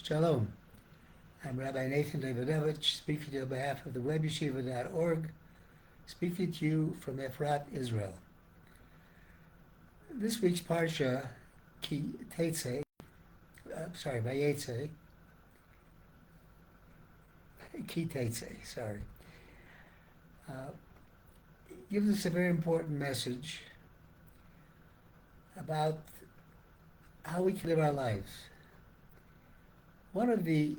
Shalom. I'm Rabbi Davidovich, speaking to you on behalf of the webyeshiva.org, speaking to you from Efrat, Israel. This week's Parsha Ki Teytze, Vayetze, Ki Teytze, uh, gives us a very important message about how we can live our lives. One of the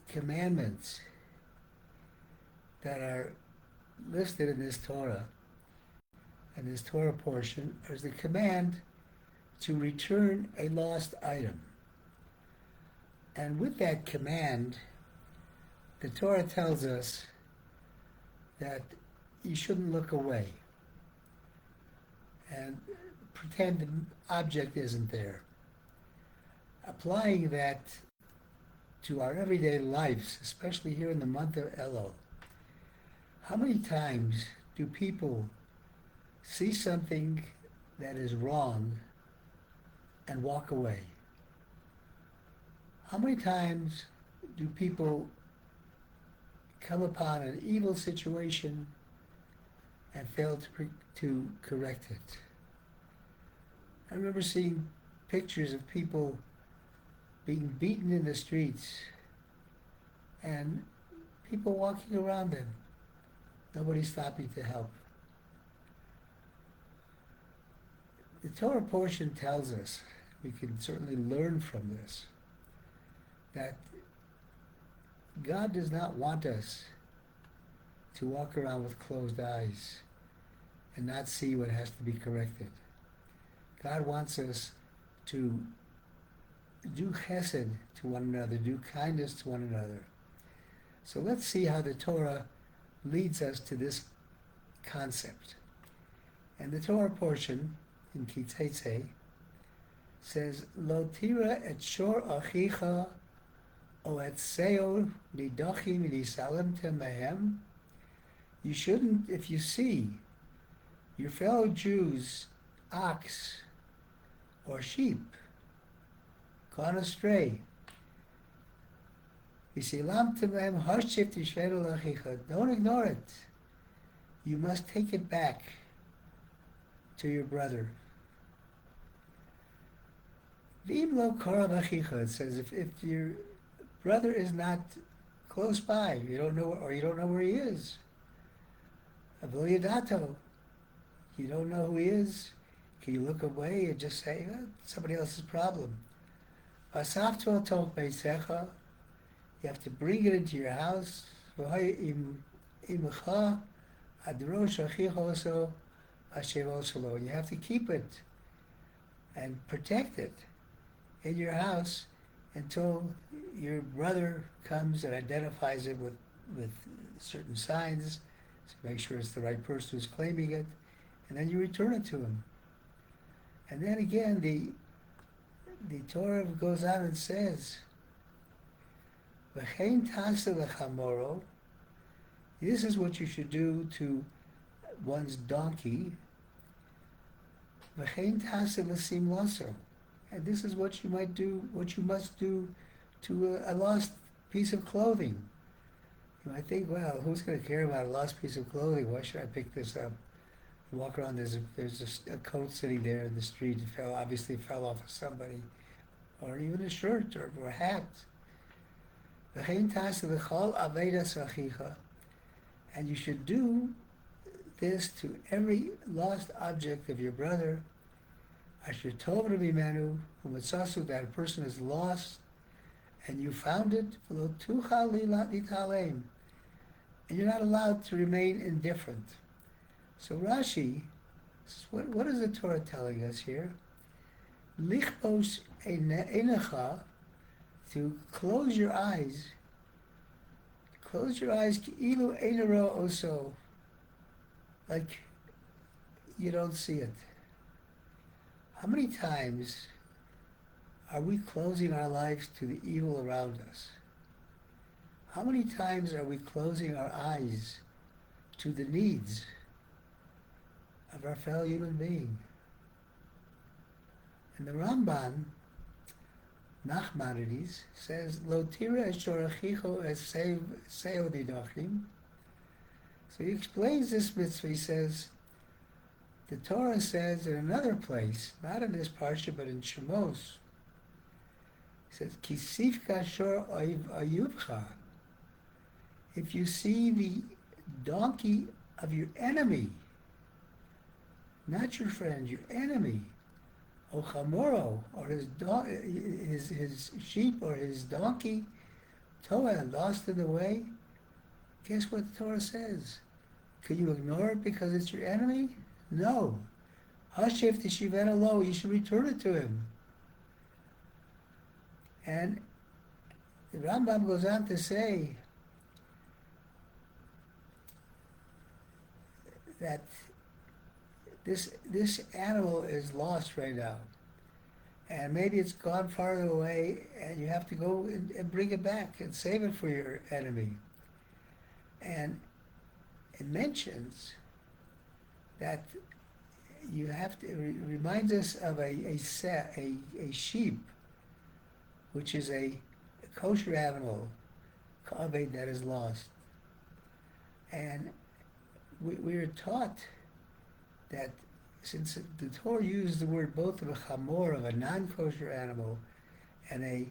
commandments that are listed in this Torah, in this Torah portion, is the command to return a lost item. And with that command, the Torah tells us that you shouldn't look away and pretend the object isn't there. Applying that to our everyday lives, especially here in the month of Elul, how many times do people see something that is wrong and walk away? How many times do people come upon an evil situation and fail to correct it? I remember seeing pictures of people being beaten in the streets and people walking around them. Nobody stopping to help. The Torah portion tells us, we can certainly learn from this, that God does not want us to walk around with closed eyes and not see what has to be corrected. God wants us to do chesed to one another, do kindness to one another. So let's see how the Torah leads us to this concept. And the Torah portion in Ki Teytze says, Lo tira et shor achicha o et seo nidochim nisalim temehem. You shouldn't, if you see your fellow Jews' ox or sheep gone astray, don't ignore it. You must take it back to your brother. It says if your brother is not close by, you don't know where he is. You don't know who he is. Can you look away and just say, somebody else's problem? You have to bring it into your house. You have to keep it and protect it in your house until your brother comes and identifies it with certain signs to make sure it's the right person who's claiming it, and then you return it to him. And then again, the Torah goes on and says, this is what you should do to one's donkey. And this is what you must do to a lost piece of clothing. You might think, well, who's going to care about a lost piece of clothing? Why should I pick this up? You walk around, there's a coat sitting there in the street. It obviously fell off of somebody. Or even a shirt or a hat. And you should do this to every lost object of your brother. That a person is lost and you found it. And you're not allowed to remain indifferent. So Rashi, what is the Torah telling us here? Lichbos einecha, to close your eyes. Close your eyes, ki'ilu einero oso, like you don't see it. How many times are we closing our lives to the evil around us? How many times are we closing our eyes to the needs of our fellow human being? And the Ramban Nachmanides says, Lo tira es shorachicho es seodidachim. So he explains this mitzvah. He says, the Torah says in another place, not in this parsha, but in Shemos, it says, Kisifka shor ayuvcha. If you see the donkey of your enemy, not your friend, your enemy, O chamoro, or his sheep or his donkey, Torah lost in the way, guess what the Torah says? Could you ignore it because it's your enemy? No. Hashef tishivena lo, you should return it to him. And the Rambam goes on to say that this animal is lost right now, and maybe it's gone farther away, and you have to go and bring it back and save it for your enemy. And it mentions that you have to. It reminds us of a sheep, which is a kosher animal, commandment that is lost, and we are taught that since the Torah used the word both of a chamor, of a non-kosher animal, and a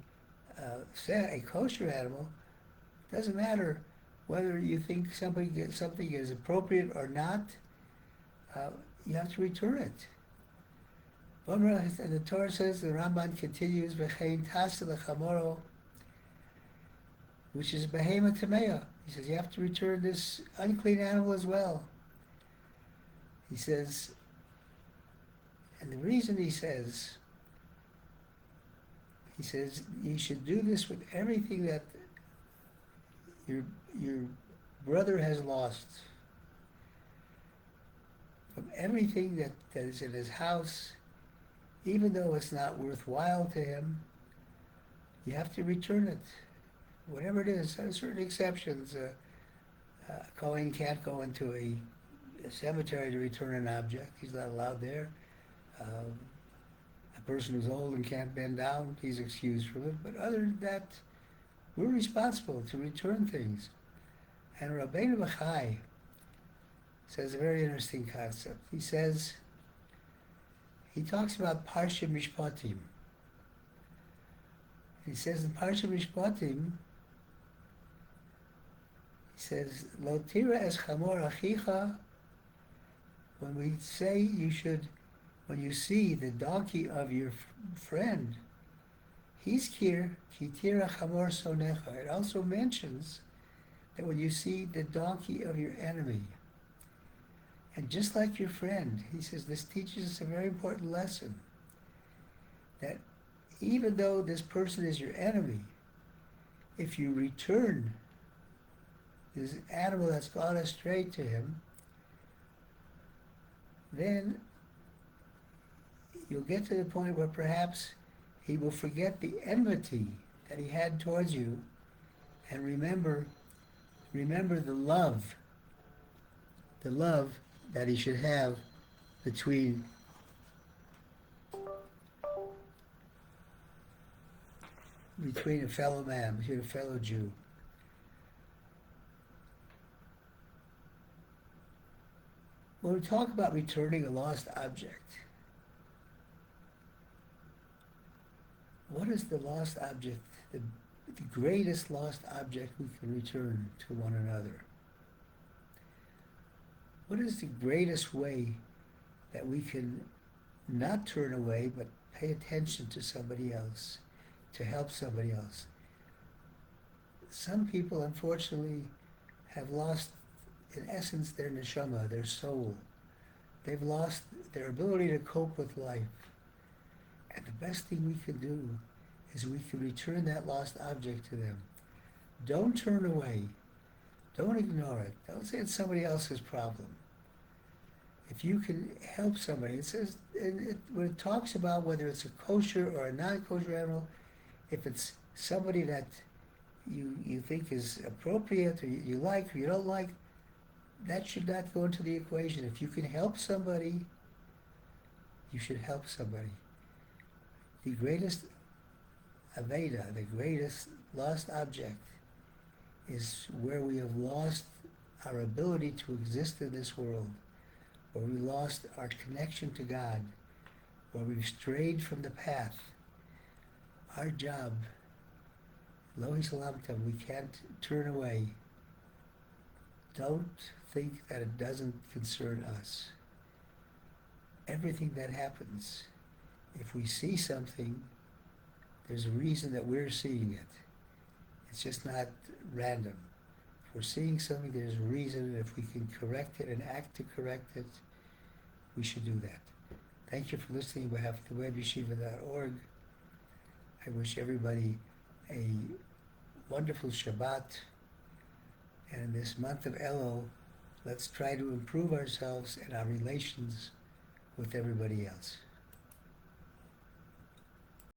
kosher animal, it doesn't matter whether you think something is appropriate or not, you have to return it. And the Torah says, the Ramban continues, V'chein tasa lechamoro, which is behema tameya. He says, you have to return this unclean animal as well. He says, and the reason he says, you should do this with everything that your brother has lost. From everything that is in his house, even though it's not worthwhile to him, you have to return it. Whatever it is, there are certain exceptions. A Kohen can't go into a cemetery to return an object. He's not allowed there. A person who's old and can't bend down, he's excused from it. But other than that, we're responsible to return things. And Rabbi says a very interesting concept. He says, he talks about Parsha Mishpatim. He says in Parsha Mishpatim, he says, Lo tira es chamor achicha. When we say you should, when you see the donkey of your friend, he's here, ki tira chamor sonecha. It also mentions that when you see the donkey of your enemy, and just like your friend, he says this teaches us a very important lesson, that even though this person is your enemy, if you return this animal that's gone astray to him, then you'll get to the point where perhaps he will forget the enmity that he had towards you, and remember the love that he should have between a fellow man, between a fellow Jew. When we talk about returning a lost object, what is the lost object, the greatest lost object we can return to one another? What is the greatest way that we can not turn away but pay attention to somebody else, to help somebody else? Some people, unfortunately, have lost, in essence, their neshama, their soul. They've lost their ability to cope with life. And the best thing we can do is we can return that lost object to them. Don't turn away. Don't ignore it. Don't say it's somebody else's problem. If you can help somebody, it says, when it talks about whether it's a kosher or a non-kosher animal, if it's somebody that you think is appropriate, or you like, or you don't like, that should not go into the equation. If you can help somebody, you should help somebody. The greatest Aveda, the greatest lost object, is where we have lost our ability to exist in this world, where we lost our connection to God, where we've strayed from the path. Our job, Lohi Salamta, we can't turn away. Don't think that it doesn't concern us. Everything that happens, if we see something, there's a reason that we're seeing it. It's just not random. If we're seeing something, there's a reason, and if we can correct it and act to correct it, we should do that. Thank you for listening on behalf of the webyeshiva.org. I wish everybody a wonderful Shabbat. And in this month of Elul, let's try to improve ourselves and our relations with everybody else.